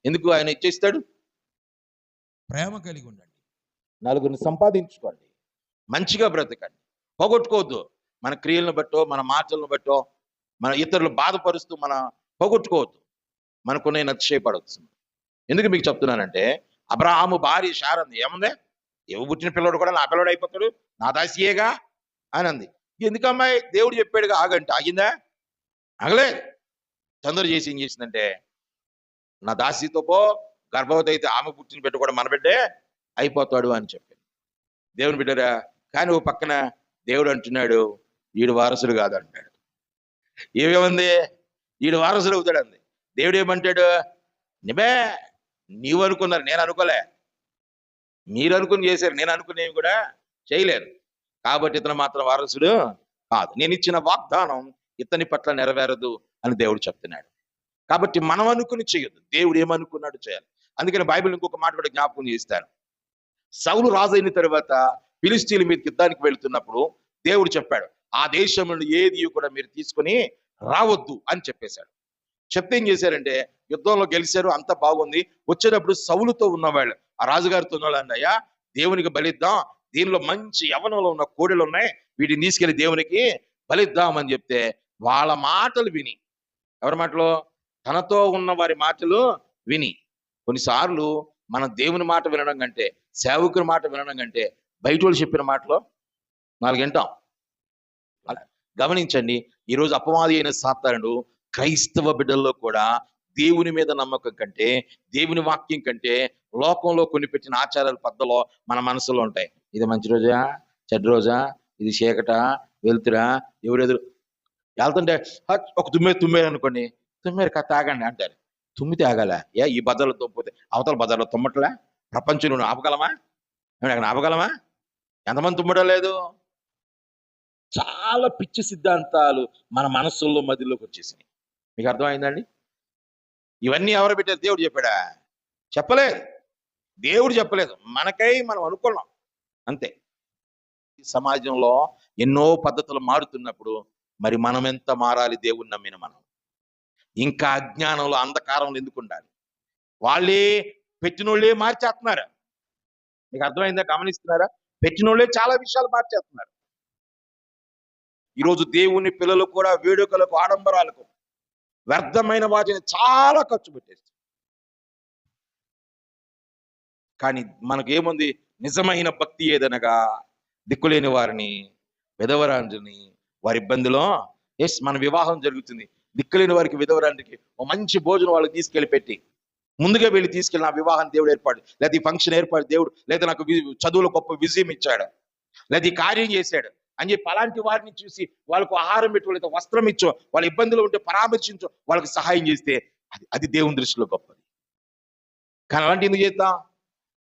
ఎందుకు ఆయన ఇచ్చేస్తాడు? ప్రేమ కలిగి ఉండండి, నలుగురిని సంపాదించుకోండి, మంచిగా బ్రతకండి, పోగొట్టుకోవద్దు. మన క్రియలను బట్టో, మన మాటలను బట్టో, మన ఇతరులు బాధపరుస్తూ మన పోగొట్టుకోవద్దు. మనకున్న నచ్చయపడవచ్చు. ఎందుకు మీకు చెప్తున్నానంటే, అబ్రహాము భార్య శారంది ఏముంది, ఎవ పుట్టిన పిల్లడు కూడా నా పిల్లడు అయిపోతాడు, నా దాసియేగా అని అంది. ఎందుకు అమ్మాయి, దేవుడు చెప్పాడుగా ఆగంటే ఆగిందా? ఆగలే. తొందర చేసి ఏం చేసిందంటే, నా దాసితో పో, గర్భవతి అయితే ఆమె పుట్టిన బిడ్డ కూడా మన బిడ్డే అయిపోతాడు అని చెప్పింది. దేవుని బిడ్డరా. కానీ ఓ పక్కన దేవుడు అంటున్నాడు, వీడు వారసుడు కాదు అంటాడు. ఏమేమంది, వీడు వారసుడు అవుతాడు అంది. దేవుడు ఏమంటాడు, నిబే నీవు అనుకున్నారు, నేను అనుకోలే. మీరు అనుకుని చేశారు, నేను అనుకునేవి కూడా చేయలేరు. కాబట్టి ఇతను మాత్రం వారసుడు కాదు. నేను ఇచ్చిన వాగ్దానం ఇతని పట్ల నెరవేరదు అని దేవుడు చెప్తున్నాడు. కాబట్టి మనం అనుకుని చేయొద్దు, దేవుడు ఏమనుకున్నాడు చేయాలి. అందుకని బైబిల్ ఇంకొక మాట కూడా జ్ఞాపకం చేస్తాను. సౌలు రాజు అయిన తర్వాత ఫిలిష్తీయుల మీదకి యుద్ధానికి వెళుతున్నప్పుడు దేవుడు చెప్పాడు, ఆ దేశంలో ఏది కూడా మీరు తీసుకొని రావద్దు అని చెప్పేశాడు. చెప్తే ఏం చేశారంటే, యుద్ధంలో గెలిచారు, అంతా బాగుంది. వచ్చేటప్పుడు సౌలుతో ఉన్నవాళ్ళు ఆ రాజుగారితో ఉన్నవాళ్ళు, అయ్యా దేవునికి బలిద్దాం, దీనిలో మంచి యవనంలో ఉన్న కోడెలు ఉన్నాయి, వీటిని తీసుకెళ్లి దేవునికి బలిద్దాం అని చెప్తే, వాళ్ళ మాటలు విని, ఎవరి మాటలు, తనతో ఉన్న వారి మాటలు విని, కొన్నిసార్లు మనం దేవుని మాట వినడం కంటే, సేవకుని మాట వినడం కంటే బయట వాళ్ళు చెప్పిన మాటలో 4 వింటాం. గమనించండి, ఈరోజు అపవాది అయిన సాతానుడు క్రైస్తవ బిడ్డల్లో కూడా దేవుని మీద నమ్మకం కంటే, దేవుని వాక్యం కంటే, లోకంలో కొన్ని పెట్టిన ఆచారాల పద్ధతిలో మన మనసులో ఉంటాయి. ఇది మంచి రోజా, చెడ్డ రోజా, ఇది చీకట, వెళ్తురా, ఎవరెదురు వెళ్తుంటే ఒక తుమ్మేరు అనుకోండి, తుమ్మేరు తాగండి అంటారు. తుమ్మితే ఆగాల, ఈ బజార్లో తుమ్మితే అవతల బజార్లో తుమ్మట్లా? ప్రపంచంలో ఆపగలమా? ఆపగలమా? ఎంతమంది తుమ్మడం లేదు? చాలా పిచ్చి సిద్ధాంతాలు మన మనస్సుల్లో మధ్యలోకి వచ్చేసినాయి. మీకు అర్థమైందండి? ఇవన్నీ ఎవరు పెట్టారు? దేవుడు చెప్పాడా? చెప్పలేదు. దేవుడు చెప్పలేదు, మనకై మనం అనుకున్నాం అంతే. ఈ సమాజంలో ఎన్నో పద్ధతులు మారుతున్నప్పుడు మరి మనం ఎంత మారాలి? దేవుణ్ణి నమ్మిన మనం ఇంకా అజ్ఞానంలో, అంధకారంలో ఎందుకు ఉండాలి? వాళ్ళే పెట్టినోళ్ళే మార్చేస్తున్నారు. మీకు అర్థమైందా? గమనిస్తున్నారా? పెట్టినోళ్ళే చాలా విషయాలు మార్చేస్తున్నారు. ఈరోజు దేవుని పిల్లలు కూడా వేడుకలకు, ఆడంబరాలకు, వ్యర్థమైన వాటిని చాలా ఖర్చు పెట్టేస్తారు. కానీ మనకేముంది? నిజమైన భక్తి ఏదనగా దిక్కులేని వారిని, విధవరాండ్రిని, వారి ఇబ్బందిలో మన వివాహం జరుగుతుంది, దిక్కులేని వారికి, విధవరాండ్రికి ఓ మంచి భోజనం వాళ్ళకి తీసుకెళ్ళి పెట్టి, ముందుగా వెళ్ళి తీసుకెళ్ళి, నా వివాహం దేవుడు ఏర్పాటు, లేదా ఈ ఫంక్షన్ ఏర్పాటు దేవుడు, లేదా నాకు చదువులో గొప్ప విజయం ఇచ్చాడు, లేదా ఈ కార్యం చేశాడు అని చెప్పి అలాంటి వారిని చూసి వాళ్ళకు ఆహారం పెట్టు, లేదా వస్త్రం ఇచ్చో, వాళ్ళ ఇబ్బందులు ఉంటే పరామర్శించో, వాళ్ళకి సహాయం చేస్తే అది దేవుని దృష్టిలో గొప్పది. కానీ అలాంటి ఎందుకు చేద్దాం?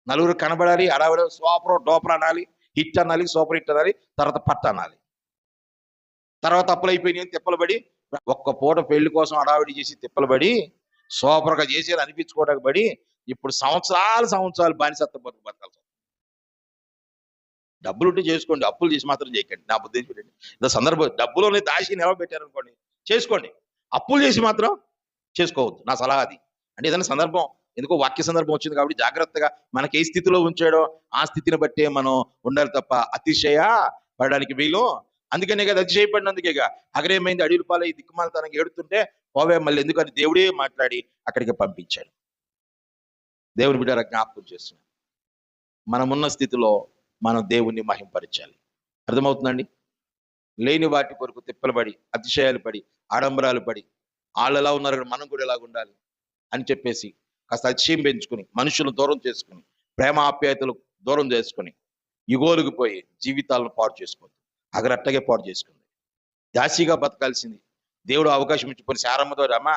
నలుగురు కనబడాలి, అడావిడ సూపర్ డోపర్ అనాలి, హిట్ అనాలి, సూపర్ హిట్ అనాలి, తర్వాత పట్ట అనాలి, తర్వాత అప్పులు అయిపోయినాయి అని తిప్పలబడి, ఒక్క పూట పెళ్లి కోసం అడావిడి చేసి తిప్పలబడి, సూపర్గా చేసేది అనిపించుకోవడానికి పడి, ఇప్పుడు సంవత్సరాలు బానిసత్వ బతకాల్సి. డబ్బులుంటే చేసుకోండి, అప్పులు చేసి మాత్రం చేయకండి. నా ఉద్దేశం ఏంటంటే, ఇంత సందర్భం డబ్బులోనే దాచి నిలబెట్టారనుకోండి చేసుకోండి, అప్పులు చేసి మాత్రం చేసుకోవద్దు. నా సలహా అది. అంటే ఏదైనా సందర్భం, ఎందుకో వాక్య సందర్భం వచ్చింది కాబట్టి జాగ్రత్తగా మనకి ఏ స్థితిలో ఉంచాడో ఆ స్థితిని బట్టే మనం ఉండాలి తప్ప అతిశయ పడడానికి వీలు. అందుకనే కదా అతిశయపడినందుకేగా అగరేమైంది, అడవుల పాలై దిక్కుమాల తనకి ఏడుతుంటే పోవే మళ్ళీ ఎందుకని దేవుడే మాట్లాడి అక్కడికి పంపించాడు. దేవుని బిడ్డ జ్ఞాపకం చేస్తున్నాడు, మనమున్న స్థితిలో మనం దేవుణ్ణి మహింపరచాలి. అర్థమవుతుందండి? లేని వాటి కొరకు తిప్పలబడి, అతిశయాలు పడి, ఆడంబరాలు పడి, వాళ్ళు ఎలా ఉన్నారు మనం కూడా ఎలాగ ఉండాలి అని చెప్పేసి కాస్త అతిశయం పెంచుకుని, మనుషులను దూరం చేసుకుని, ప్రేమ ఆప్యాయతలు దూరం చేసుకుని, యుగోలుకు పోయి జీవితాలను పాడు చేసుకోవద్దు. అగరట్టగే పాడు చేసుకుంది. దాసిగా బతకాల్సింది దేవుడు అవకాశం ఇచ్చిపోయి శారమ్మతో, అమ్మా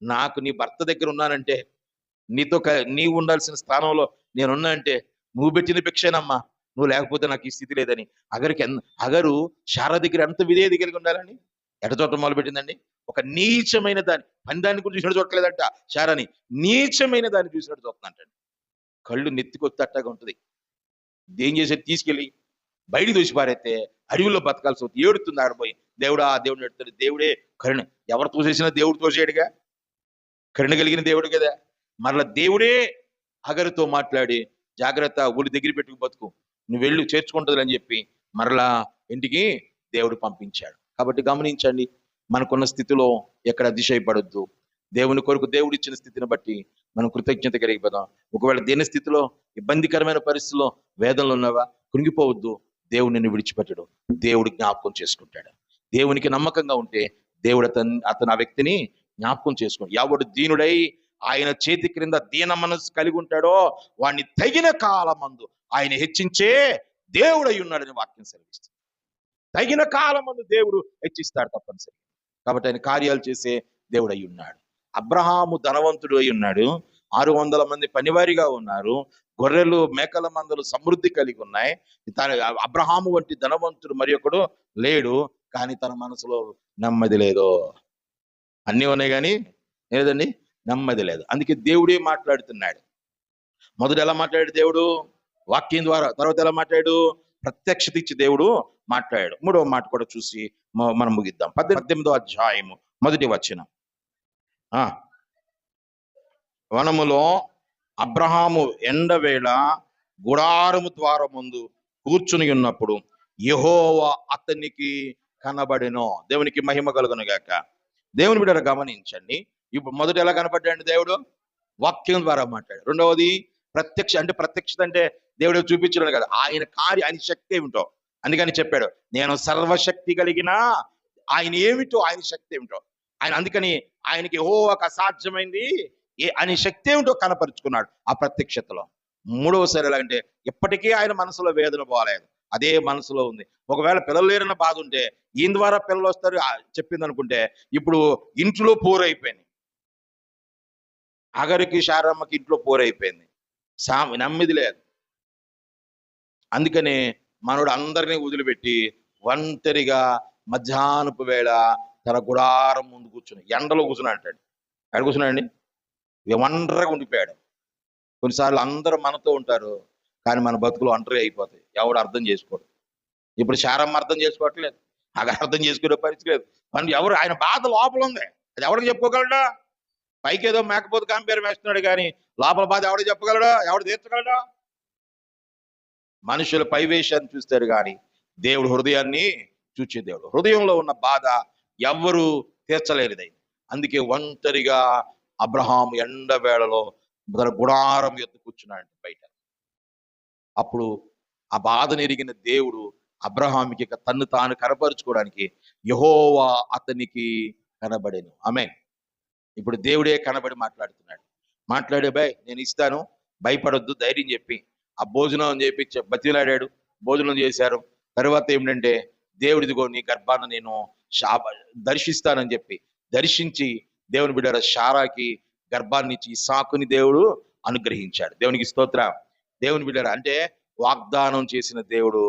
నాకు నీ భర్త దగ్గర ఉన్నానంటే, నీవు ఉండాల్సిన స్థానంలో నేనున్నా అంటే నువ్వు పెట్టిన భిక్షేనమ్మా, నువ్వు లేకపోతే నాకు ఈ స్థితి లేదని. అగరు శార దగ్గర ఎంత విధేయత కలిగి ఉండాలని. ఎట చూడటం మొదలుపెట్టిందండి? ఒక నీచమైన దాన్ని, పని దాన్ని కూడా చూసినట్టు చూడట్లేదంట శారాని, నీచమైన దాన్ని చూసినట్టు చూస్తుందంటండి. కళ్ళు నెత్తికొత్తట్టుగా ఉంటుంది. ఏం చేసేది? తీసుకెళ్ళి బయటికి దూసి పారేస్తే అడవిలో బతకాల్సి వస్తుంది. ఏడుతుంది ఆడపోయి, దేవుడా దేవుడిని ఎడుతుంది. దేవుడే కరుణ, ఎవరు తోసేసినా దేవుడు తోసేయడుగా, కరుణ కలిగిన దేవుడు కదా. మరలా దేవుడే అగరుతో మాట్లాడి, జాగ్రత్త, ఊరి దగ్గర పెట్టుకు బతుకు, నువ్వు వెళ్ళు చేర్చుకుంటుంది అని చెప్పి మరలా ఇంటికి దేవుడు పంపించాడు. కాబట్టి గమనించండి, మనకున్న స్థితిలో ఎక్కడ అతిశయపడొద్దు. దేవుని కొరకు దేవుడు ఇచ్చిన స్థితిని బట్టి మనం కృతజ్ఞత కలిగిపోదాం. ఒకవేళ దేని స్థితిలో, ఇబ్బందికరమైన పరిస్థితిలో, వేదనలు ఉన్నావా, కృంగిపోవద్దు. దేవుడు నిన్ను విడిచిపెట్టడు. దేవుడు జ్ఞాపకం చేసుకుంటాడు. దేవునికి నమ్మకంగా ఉంటే దేవుడు అతను ఆ వ్యక్తిని జ్ఞాపకం చేసుకుంటాడు. ఎవడు దీనుడై ఆయన చేతి క్రింద దీన మనస్సు కలిగి ఉంటాడో వాడిని తగిన కాలమందు ఆయన హెచ్చించే దేవుడై ఉన్నాడని వాక్యం సెలవిస్తుంది. తగిన కాలమందు దేవుడు హెచ్చిస్తాడు తప్పనిసరి. కాబట్టి ఆయన కార్యాలు చేసే దేవుడు అయి ఉన్నాడు. అబ్రహాము ధనవంతుడు అయి ఉన్నాడు. 600 మంది పనివారిగా ఉన్నారు. గొర్రెలు మేకల మందలు సమృద్ధి కలిగి ఉన్నాయి. అబ్రహాము వంటి ధనవంతుడు మరి ఒకడు లేడు. కానీ తన మనసులో నెమ్మది లేదు. అన్నీ ఉన్నాయి కానీ లేదండి, నెమ్మది లేదు. అందుకే దేవుడే మాట్లాడుతున్నాడు. మొదట ఎలా మాట్లాడాడు దేవుడు? వాక్యం ద్వారా. తర్వాత ఎలా మాట్లాడు? ప్రత్యక్షత ఇచ్చి దేవుడు మాట్లాడాడు. 3వ మాట కూడా చూసి మనం ముగిద్దాం. 18వ అధ్యాయము 1వ వచనం. వనములో అబ్రహాము ఎండవేళ గుడారము ద్వారం ముందు కూర్చుని ఉన్నప్పుడు యెహోవా అతనికి కనబడెను. దేవునికి మహిమ కలుగును గాక. దేవుని బిడ్డలు గమనించండి. ఇప్పుడు మొదట ఎలా కనపడ్డాడు దేవుడు? వాక్యం ద్వారా మాట్లాడు. రెండవది ప్రత్యక్షత అంటే దేవుడు చూపించడం కదా, ఆయన శక్తి ఏమిటో. అందుకని చెప్పాడు, నేను సర్వశక్తి కలిగిన ఆయన ఏమిటో, ఆయన శక్తి ఏమిటో ఆయన. అందుకని ఆయనకి యెహోవాకు అసాధ్యమైంది ఆయన శక్తి ఏమిటో కనపరుచుకున్నాడు ఆ ప్రత్యక్షతలో. 3వసారి ఎలాగంటే, ఇప్పటికీ ఆయన మనసులో వేదన పోలేదు, అదే మనసులో ఉంది. ఒకవేళ పిల్లలు లేరన్న బాధ ఉంటే ఈయన ద్వారా పిల్లలు వస్తారు చెప్పింది అనుకుంటే, ఇప్పుడు ఇంట్లో పోరైపోయింది. అగరికి శారమ్మకి ఇంట్లో పోరైపోయింది. నమ్మిది లేదు. అందుకనే మనోడు అందరినీ వదిలిపెట్టి ఒంటరిగా మధ్యాహ్నపు వేళ తన గుడారం ముందు కూర్చుని ఎండలో కూర్చున్నాడు. ఎక్కడ కూర్చున్నాడండి? ఒంటరిగా ఉండిపోయాడు. కొన్నిసార్లు అందరూ మనతో ఉంటారు, కానీ మన బతుకులు ఒంటరి అయిపోతాయి. ఎవడు అర్థం చేసుకోడు. ఇప్పుడు శారమ్మ అర్థం చేసుకోవట్లేదు, అక్కడ అర్థం చేసుకునే పరిస్థితి లేదు. మనం ఎవరు, ఆయన బాధ లోపల ఉంది, అది ఎవరికి చెప్పుకోగలడా? పైకి ఏదో మేకపోతే కంపేర్ వేస్తున్నాడు, కానీ లోపల బాధ ఎవడు చెప్పగలడా? ఎవడు తీర్చగలడా? మనుషుల పైవేశాన్ని చూస్తారు కానీ దేవుడు హృదయాన్ని చూచే దేవుడు. హృదయంలో ఉన్న బాధ ఎవ్వరూ తీర్చలేనిదై. అందుకే ఒంటరిగా అబ్రహాము ఎండవేళలో తన గుడారం ఎత్తు కూర్చున్నాడు బయట. అప్పుడు ఆ బాధను ఎరిగిన దేవుడు అబ్రహాముకి తన్ను తాను కనపరుచుకోవడానికి యెహోవా అతనికి కనబడెను. ఆమేన్. ఇప్పుడు దేవుడే కనబడి మాట్లాడుతున్నాడు. మాట్లాడే నేను ఇస్తాను, భయపడొద్దు, ధైర్యం చెప్పి ఆ భోజనం చెప్పి బతిలాడాడు. భోజనం చేశారు. తర్వాత ఏమిటంటే, దేవుడిదిగో నీ గర్భాన్ని నేను దర్శిస్తానని చెప్పి దర్శించి దేవుని బిడ్డ శారాకి గర్భాన్ని ఇచ్చి ఇస్సాకుని దేవుడు అనుగ్రహించాడు. దేవునికి స్తోత్రం. దేవుని బిడ్డ అంటే వాగ్దానం చేసిన దేవుడు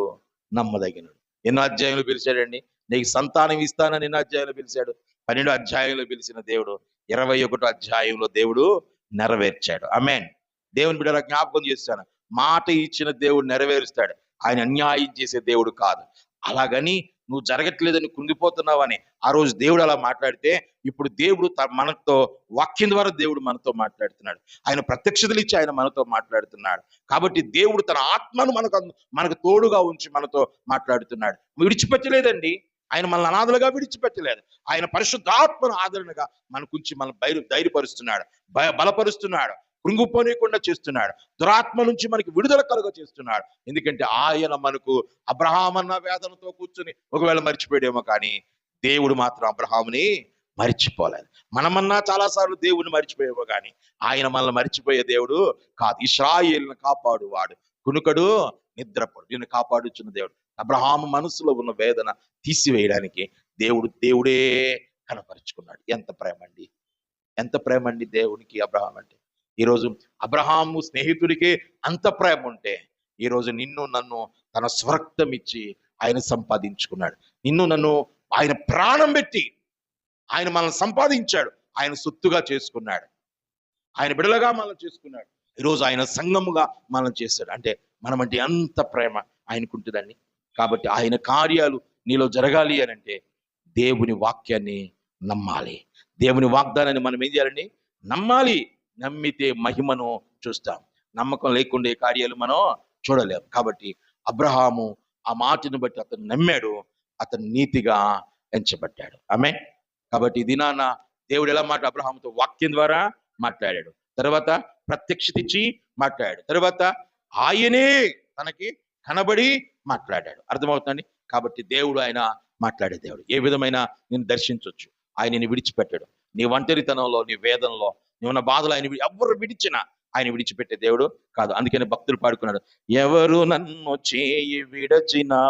నమ్మదగినడు. ఎన్నో అధ్యాయంలో పిలిచాడండి. నీకు సంతానం ఇస్తానని ఎన్నో అధ్యాయంలో పిలిచాడు. 12 అధ్యాయంలో పిలిచిన దేవుడు 21 అధ్యాయంలో దేవుడు నెరవేర్చాడు. ఆమేన్. దేవుని బిడ్డ జ్ఞాపకం చేస్తాను, మాట ఇచ్చిన దేవుడు నెరవేరుస్తాడు. ఆయన అన్యాయం చేసే దేవుడు కాదు. అలాగని నువ్వు జరగట్లేదని కుంగిపోతున్నావని ఆ రోజు దేవుడు అలా మాట్లాడితే, ఇప్పుడు దేవుడు మనతో వాక్యం ద్వారా దేవుడు మనతో మాట్లాడుతున్నాడు. ఆయన ప్రత్యక్షతలు ఇచ్చి ఆయన మనతో మాట్లాడుతున్నాడు. కాబట్టి దేవుడు తన ఆత్మను మనకు తోడుగా ఉంచి మనతో మాట్లాడుతున్నాడు. విడిచిపెట్టలేదండి. ఆయన మనల్ని అనాథలుగా విడిచిపెట్టలేదు. ఆయన పరిశుద్ధాత్మను ఆదరణగా మనకుంచి మన ధైర్యపరుస్తున్నాడు, బలపరుస్తున్నాడు, కృంగిపోనీయకుండా చేస్తున్నాడు, దురాత్మ నుంచి మనకి విడుదల కలుగ చేస్తున్నాడు. ఎందుకంటే ఆయన మనకు అబ్రహామన్న వేదనతో కూర్చుని ఒకవేళ మర్చిపోయాడేమో, కానీ దేవుడు మాత్రం అబ్రహాముని మర్చిపోలేదు. మనమన్నా చాలాసార్లు దేవుడిని మర్చిపోయామో, కానీ ఆయన మనల్ని మర్చిపోయే దేవుడు కాదు. ఇశ్రాయేలును కాపాడువాడు, కునుకడు నిద్రపోడు. దీన్ని కాపాడుచున్న దేవుడు. అబ్రహాము మనసులో ఉన్న వేదన తీసివేయడానికి దేవుడే కనపరుచుకున్నాడు. ఎంత ప్రేమ అండి, ఎంత ప్రేమ అండి దేవునికి అబ్రహాం అంటే. ఈరోజు అబ్రహాము స్నేహితుడికే అంత ప్రేమ ఉంటే, ఈరోజు నిన్ను నన్ను తన స్వరక్తం ఇచ్చి ఆయన సంపాదించుకున్నాడు. నిన్ను నన్ను ఆయన ప్రాణం పెట్టి ఆయన మనల్ని సంపాదించాడు, ఆయన సొత్తుగా చేసుకున్నాడు, ఆయన బిడలగా మనం చేసుకున్నాడు. ఈరోజు ఆయన సంఘముగా మనం చేశాడు. అంటే మనమంటే అంత ప్రేమ ఆయనకుంటుందండి. కాబట్టి ఆయన కార్యాలు నీలో జరగాలి అని అంటే దేవుని వాక్యాన్ని నమ్మాలి. దేవుని వాగ్దానాన్ని మనం ఏం చేయాలండి? నమ్మాలి. నమ్మితే మహిమను చూస్తాం. నమ్మకం లేకుండా ఏ కార్యాలు మనం చూడలేం. కాబట్టి అబ్రహాము ఆ మాటను బట్టి అతను నమ్మాడు, అతను నీతిగా ఎంచబడ్డాడు. ఆమె. కాబట్టి ఈ దినాన దేవుడు ఎలా అబ్రహాముతో వాక్యం ద్వారా మాట్లాడాడు, తర్వాత ప్రత్యక్షత ఇచ్చి మాట్లాడాడు, తర్వాత ఆయనే తనకి కనబడి మాట్లాడాడు. అర్థమవుతుందండి? కాబట్టి దేవుడు ఆయన మాట్లాడే దేవుడు. ఏ విధమైన నేను దర్శించవచ్చు, ఆయన నిన్ను విడిచిపెట్టాడు. నీ ఒంటరితనంలో, నీ వేదనలో, నువ్వున్న బాధలు ఆయన ఎవరు విడిచినా ఆయన విడిచిపెట్టే దేవుడు కాదు. అందుకని భక్తులు పాడుకున్నాడు, ఎవరు నన్ను చేయి విడచినా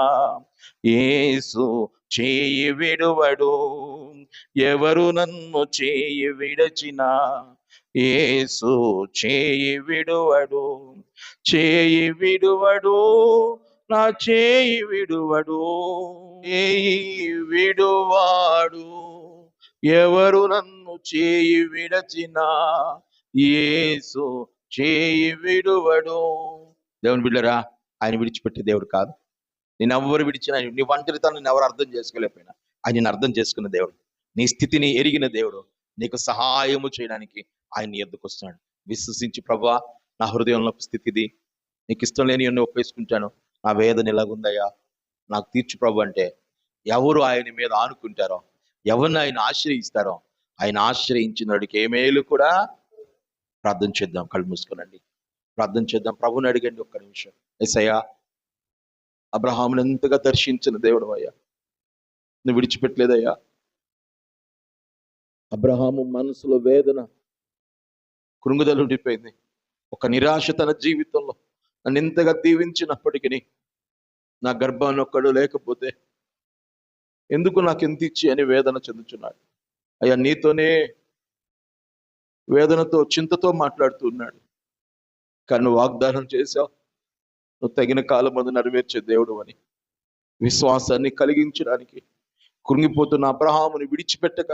యేసు చేయి విడువడు, ఎవరు నన్ను చేయి విడచినా యేసు చేయి విడువడు, చేయి విడువడు, నా చేయి విడువడు, చేయి విడువాడు, ఎవరు నన్ను చేయి విడచినా యేసు చేయి విడువడు. దేవుని బిడ్డరా, ఆయన విడిచిపెట్టే దేవుడు కాదు. నేను ఎవరు విడిచినా, నీ ఒంటరితనాన్ని ఎవరు అర్థం చేసుకోలేకపోయినా ఆయన నిన్ను అర్థం చేసుకున్న దేవుడు, నీ స్థితిని ఎరిగిన దేవుడు, నీకు సహాయము చేయడానికి ఆయన ఎద్దుకు వస్తున్నాడు. విశ్వసించి, ప్రభువా నా హృదయంలో స్థితి ఇది, నీకు ఇష్టం లేని అన్ని ఒప్పేసుకుంటాను, నా వేదన ఇలాగుందయ్యా, నాకు తీర్చు ప్రభు అంటే ఎవరు ఆయన మీద ఆనుకుంటారో, ఎవరిని ఆయన ఆశ్రయిస్తారో, ఆయన ఆశ్రయించిన వాడికి ఏ మేలు కూడా. ప్రార్థన చేద్దాం. కళ్ళు మూసుకోనండి, ప్రార్థన చేద్దాం. ప్రభుని అడిగండి ఒక్క నిమిషం. యేసయ్యా, అబ్రహామును ఎంతగా దర్శించిన దేవుడు అయ్యా, నువ్వు విడిచిపెట్టలేదయ్యా. అబ్రహాము మనసులో వేదన, కృంగుదల ఉండిపోయింది. ఒక నిరాశ తన జీవితంలో. నన్ను ఎంతగా దీవించినప్పటికీ నా గర్భాన్ని ఒక్కడు లేకపోతే ఎందుకు నాకు ఎంత ఇచ్చి అని వేదన చెందుతున్నాడు. అయ్యా, నీతోనే వేదనతో, చింతతో మాట్లాడుతున్నాడు. కానీ నువ్వు వాగ్దానం చేశావు, నువ్వు తగిన కాలం ముందు నెరవేర్చే దేవుడు అని. విశ్వాసాన్ని కలిగించడానికి, కృంగిపోతున్న అబ్రహాముని విడిచిపెట్టక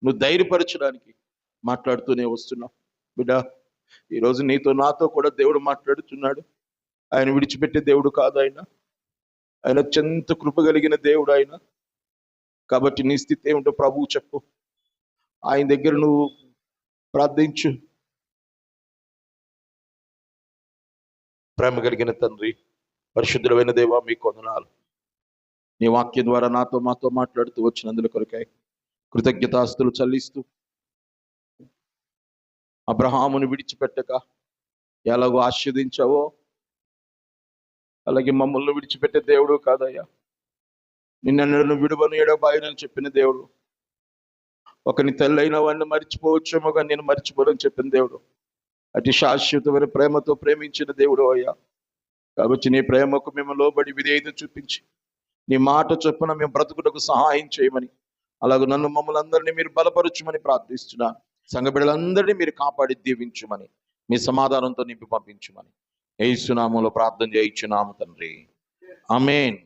నువ్వు ధైర్యపరచడానికి మాట్లాడుతూనే వస్తున్నావు. బిడ్డ, ఈరోజు నీతో నాతో కూడా దేవుడు మాట్లాడుతున్నాడు. ఆయన విడిచిపెట్టే దేవుడు కాదు. ఆయన అత్యంత కృప కలిగిన దేవుడు ఆయన. కాబట్టి నీ స్థితి ఏమిటో ప్రభువు చెప్పు, ఆయన దగ్గర నువ్వు ప్రార్థించు. ప్రేమ కలిగిన తండ్రి, పరిశుద్ధులైన దేవా, మీ వందనాలు. నీ వాక్యం ద్వారా నాతో మాతో మాట్లాడుతూ వచ్చినందుల కొరకై కృతజ్ఞతాస్తులు చెల్లిస్తూ, అబ్రహామును విడిచిపెట్టక ఎలాగో ఆశీర్వదించావో అలాగే మమ్మల్ని విడిచిపెట్టే దేవుడు కాదయ్యా. నిన్నను విడువను ఎడబాయనని చెప్పిన దేవుడు, ఒకని తెల్లైన వాడిని మర్చిపోవచ్చేమో కానీ నేను మర్చిపోనని చెప్పిన దేవుడు, అతి శాశ్వతమైన ప్రేమతో ప్రేమించిన దేవుడు అయ్యా. కాబట్టి నీ ప్రేమకు మేము లోబడి విధేయత చూపించి నీ మాట చొప్పున మేము బ్రతుకుటకు సహాయం చేయమని, అలాగే నన్ను మమ్మల్ని అందరినీ మీరు బలపరచుమని ప్రార్థిస్తున్నాను. సంఘ బిడ్డలందరినీ మీరు కాపాడి దీవించుమని, మీ సమాధానంతో నింపి పంపించుమని యేసు నామములో ప్రార్థన చేయించున్నాము తండ్రి. ఆమేన్.